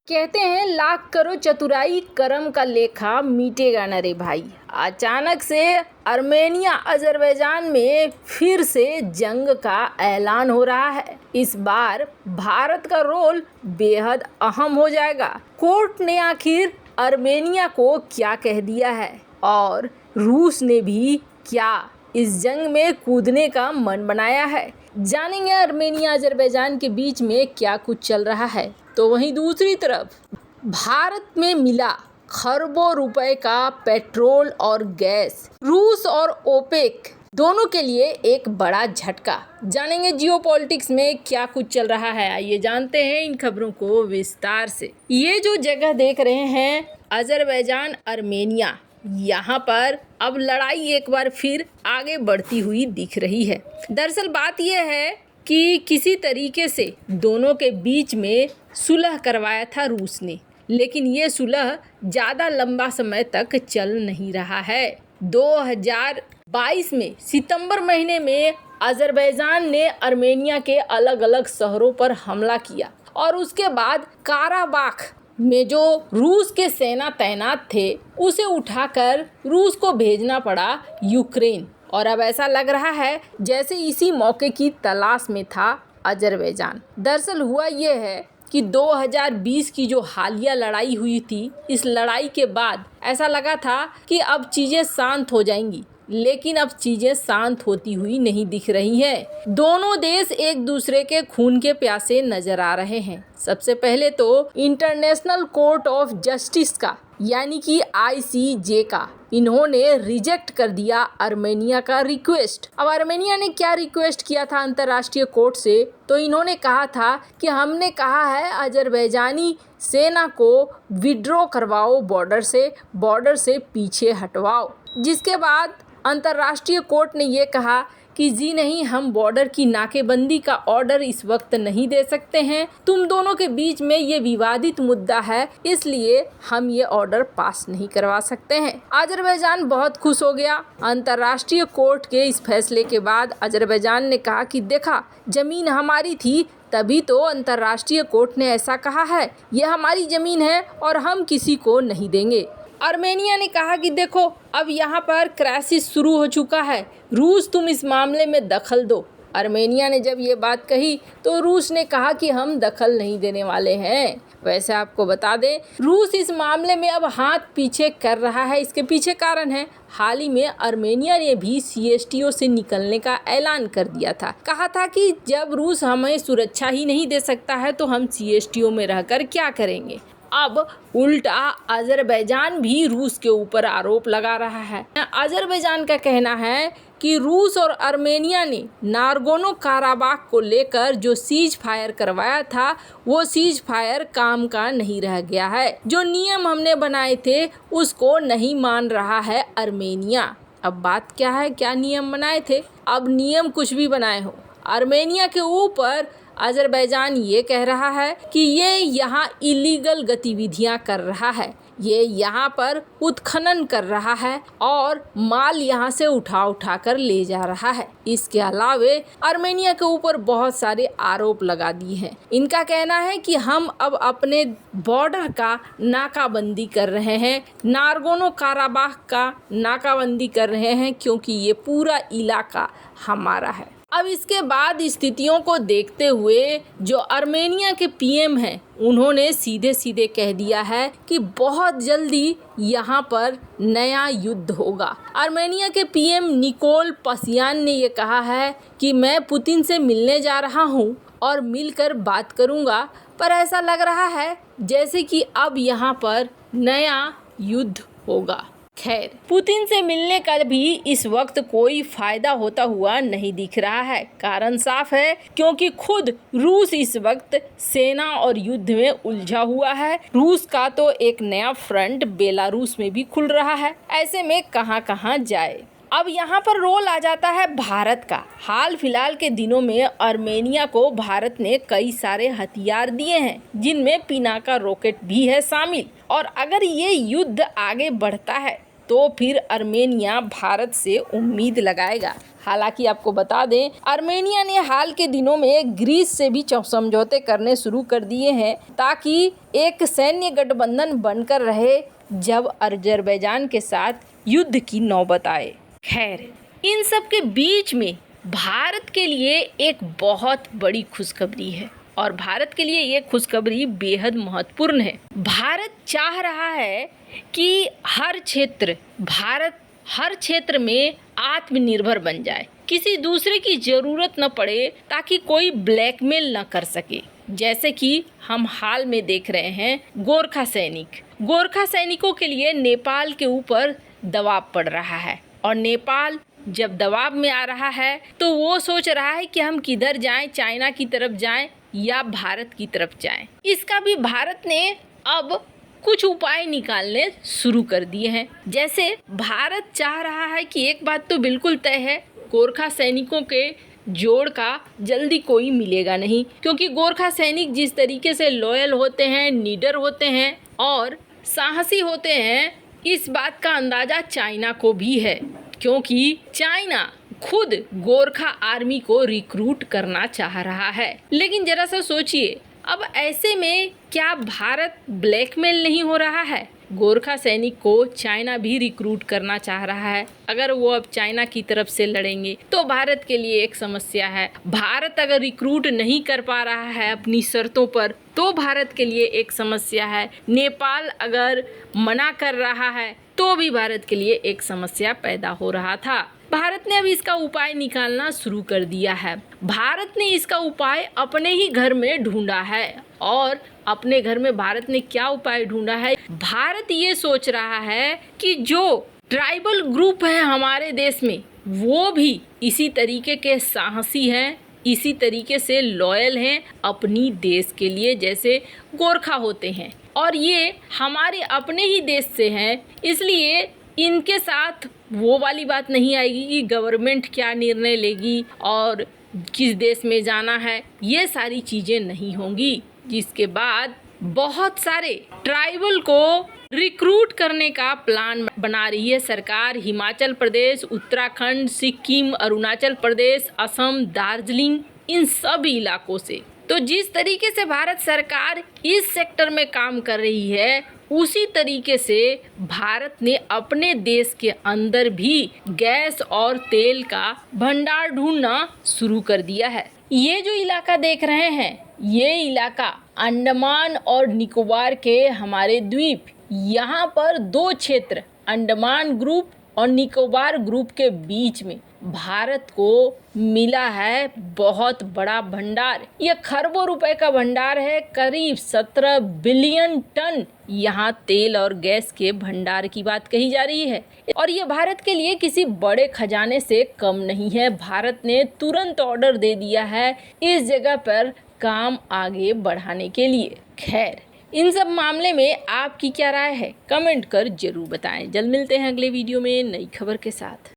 कहते हैं लाख करो चतुराई करम का लेखा मिटेगा न रे भाई। अचानक से आर्मेनिया अजरबैजान में फिर से जंग का ऐलान हो रहा है। इस बार भारत का रोल बेहद अहम हो जाएगा। कोर्ट ने आखिर आर्मेनिया को क्या कह दिया है और रूस ने भी क्या इस जंग में कूदने का मन बनाया है। जानेंगे आर्मेनिया अजरबैजान के बीच में क्या कुछ चल रहा है। तो वहीं दूसरी तरफ भारत में मिला खरबों रुपए का पेट्रोल और गैस। रूस और ओपेक दोनों के लिए एक बड़ा झटका। जानेंगे जियोपॉलिटिक्स में क्या कुछ चल रहा है। आइए जानते हैं इन खबरों को विस्तार से। ये जो जगह देख रहे हैं अजरबैजान आर्मेनिया, यहाँ पर अब लड़ाई एक बार फिर आगे बढ़ती हुई दिख रही है। दरअसल बात यह है कि किसी तरीके से दोनों के बीच में सुलह करवाया था रूस ने, लेकिन ये सुलह ज़्यादा लंबा समय तक चल नहीं रहा है। 2022 में सितंबर महीने में अजरबैजान ने आर्मेनिया के अलग अलग शहरों पर हमला किया और उसके बाद काराबाख में जो रूस के सेना तैनात थे उसे उठाकर रूस को भेजना पड़ा यूक्रेन। और अब ऐसा लग रहा है जैसे इसी मौके की तलाश में था अजरबैजान। दरअसल हुआ ये है कि 2020 की जो हालिया लड़ाई हुई थी, इस लड़ाई के बाद ऐसा लगा था कि अब चीज़ें शांत हो जाएंगी, लेकिन अब चीज़ें शांत होती हुई नहीं दिख रही हैं। दोनों देश एक दूसरे के खून के प्यासे नजर आ रहे हैं। सबसे पहले तो इंटरनेशनल कोर्ट ऑफ जस्टिस का यानी कि ICJ का इन्होंने रिजेक्ट कर दिया आर्मेनिया का रिक्वेस्ट। अब आर्मेनिया ने क्या रिक्वेस्ट किया था अंतर्राष्ट्रीय कोर्ट से, तो इन्होंने कहा था कि हमने कहा है अजरबैजानी सेना को विड्रॉ करवाओ, बॉर्डर से पीछे हटवाओ। जिसके बाद अंतर्राष्ट्रीय कोर्ट ने ये कहा कि जी नहीं, हम बॉर्डर की नाकेबंदी का ऑर्डर इस वक्त नहीं दे सकते हैं। तुम दोनों के बीच में ये विवादित मुद्दा है, इसलिए हम ये ऑर्डर पास नहीं करवा सकते हैं। अजरबैजान बहुत खुश हो गया। अंतर्राष्ट्रीय कोर्ट के इस फैसले के बाद अजरबैजान ने कहा कि देखा, जमीन हमारी थी तभी तो अंतर्राष्ट्रीय कोर्ट ने ऐसा कहा है। ये हमारी जमीन है और हम किसी को नहीं देंगे। आर्मेनिया ने कहा कि देखो, अब यहाँ पर क्राइसिस शुरू हो चुका है, रूस तुम इस मामले में दखल दो। आर्मेनिया ने जब ये बात कही तो रूस ने कहा कि हम दखल नहीं देने वाले हैं। वैसे आपको बता दें, रूस इस मामले में अब हाथ पीछे कर रहा है। इसके पीछे कारण है, हाल ही में आर्मेनिया ने भी CSTO से निकलने का ऐलान कर दिया था। कहा था कि जब रूस हमें सुरक्षा ही नहीं दे सकता है तो हम CSTO में रहकर क्या करेंगे। अब उल्टा अजरबैजान भी रूस के ऊपर आरोप लगा रहा है। अजरबैजान का कहना है कि रूस और आर्मेनिया ने नागोर्नो काराबाख को लेकर जो सीज फायर करवाया था, वो सीज फायर काम का नहीं रह गया है। जो नियम हमने बनाए थे उसको नहीं मान रहा है आर्मेनिया। अब बात क्या है, क्या नियम बनाए थे? अब नियम कुछ भी बनाए हो, आर्मेनिया के ऊपर अजरबैजान ये कह रहा है कि ये यहाँ इलीगल गतिविधियाँ कर रहा है, ये यहाँ पर उत्खनन कर रहा है और माल यहाँ से उठा कर ले जा रहा है। इसके अलावे आर्मेनिया के ऊपर बहुत सारे आरोप लगा दिए हैं। इनका कहना है कि हम अब अपने बॉर्डर का नाकाबंदी कर रहे हैं, नागोर्नो काराबाख का नाकाबंदी कर रहे हैं, क्योंकि ये पूरा इलाका हमारा है। अब इसके बाद स्थितियों को देखते हुए जो आर्मेनिया के PM हैं, उन्होंने सीधे सीधे कह दिया है कि बहुत जल्दी यहाँ पर नया युद्ध होगा। आर्मेनिया के PM निकोल पाशियान ने ये कहा है कि मैं पुतिन से मिलने जा रहा हूँ और मिलकर बात करूँगा, पर ऐसा लग रहा है जैसे कि अब यहाँ पर नया युद्ध होगा। खैर, पुतिन से मिलने का भी इस वक्त कोई फायदा होता हुआ नहीं दिख रहा है। कारण साफ है, क्योंकि खुद रूस इस वक्त सेना और युद्ध में उलझा हुआ है। रूस का तो एक नया फ्रंट बेलारूस में भी खुल रहा है। ऐसे में कहां जाए। अब यहाँ पर रोल आ जाता है भारत का। हाल फिलहाल के दिनों में आर्मेनिया को भारत ने कई सारे हथियार दिए हैं, जिनमें पिनाका रॉकेट भी है शामिल। और अगर ये युद्ध आगे बढ़ता है तो फिर आर्मेनिया भारत से उम्मीद लगाएगा। हालांकि आपको बता दें, आर्मेनिया ने हाल के दिनों में ग्रीस से भी समझौते करने शुरू कर दिए हैं ताकि एक सैन्य गठबंधन बनकर रहे जब अजरबैजान के साथ युद्ध की नौबत आए। खैर, इन सब के बीच में भारत के लिए एक बहुत बड़ी खुशखबरी है और भारत के लिए ये खुशखबरी बेहद महत्वपूर्ण है। भारत चाह रहा है कि भारत हर क्षेत्र में आत्मनिर्भर बन जाए, किसी दूसरे की जरूरत न पड़े ताकि कोई ब्लैकमेल न कर सके। जैसे कि हम हाल में देख रहे हैं, गोरखा सैनिकों के लिए नेपाल के ऊपर दबाव पड़ रहा है और नेपाल जब दबाव में आ रहा है तो वो सोच रहा है कि हम किधर जाएं, चाइना की तरफ जाएं या भारत की तरफ जाएं। इसका भी भारत ने अब कुछ उपाय निकालने शुरू कर दिए हैं। जैसे भारत चाह रहा है कि एक बात तो बिल्कुल तय है, गोरखा सैनिकों के जोड़ का जल्दी कोई मिलेगा नहीं, क्योंकि गोरखा सैनिक जिस तरीके से लॉयल होते हैं, निडर होते हैं और साहसी होते हैं, इस बात का अंदाजा चाइना को भी है, क्योंकि चाइना खुद गोरखा आर्मी को रिक्रूट करना चाह रहा है। लेकिन जरा सा सोचिए, अब ऐसे में क्या भारत ब्लैकमेल नहीं हो रहा है? गोरखा सैनिक को चाइना भी रिक्रूट करना चाह रहा है। अगर वो अब चाइना की तरफ से लड़ेंगे तो भारत के लिए एक समस्या है। भारत अगर रिक्रूट नहीं कर पा रहा है अपनी शर्तों पर तो भारत के लिए एक समस्या है। नेपाल अगर मना कर रहा है तो भी भारत के लिए एक समस्या पैदा हो रहा था। भारत ने अब इसका उपाय निकालना शुरू कर दिया है। भारत ने इसका उपाय अपने ही घर में ढूंढा है। और अपने घर में भारत ने क्या उपाय ढूंढा है? भारत ये सोच रहा है कि जो ट्राइबल ग्रुप है हमारे देश में, वो भी इसी तरीके के साहसी हैं, इसी तरीके से लॉयल हैं अपनी देश के लिए, जैसे गोरखा होते हैं। और ये हमारे अपने ही देश से हैं, इसलिए इनके साथ वो वाली बात नहीं आएगी कि गवर्नमेंट क्या निर्णय लेगी और किस देश में जाना है, ये सारी चीज़ें नहीं होंगी। जिसके बाद बहुत सारे ट्राइबल को रिक्रूट करने का प्लान बना रही है सरकार। हिमाचल प्रदेश, उत्तराखंड, सिक्किम, अरुणाचल प्रदेश, असम, दार्जिलिंग, इन सब इलाकों से। तो जिस तरीके से भारत सरकार इस सेक्टर में काम कर रही है, उसी तरीके से भारत ने अपने देश के अंदर भी गैस और तेल का भंडार ढूंढना शुरू कर दिया है। ये जो इलाका देख रहे हैं, ये इलाका अंडमान और निकोबार के हमारे द्वीप, यहाँ पर दो क्षेत्र अंडमान ग्रुप और निकोबार ग्रुप के बीच में भारत को मिला है बहुत बड़ा भंडार। ये खरबों रुपए का भंडार है। करीब 17 बिलियन टन यहाँ तेल और गैस के भंडार की बात कही जा रही है और ये भारत के लिए किसी बड़े खजाने से कम नहीं है। भारत ने तुरंत ऑर्डर दे दिया है इस जगह पर काम आगे बढ़ाने के लिए। खैर, इन सब मामले में आपकी क्या राय है? कमेंट कर जरूर बताएं। जल्द मिलते हैं अगले वीडियो में नई खबर के साथ।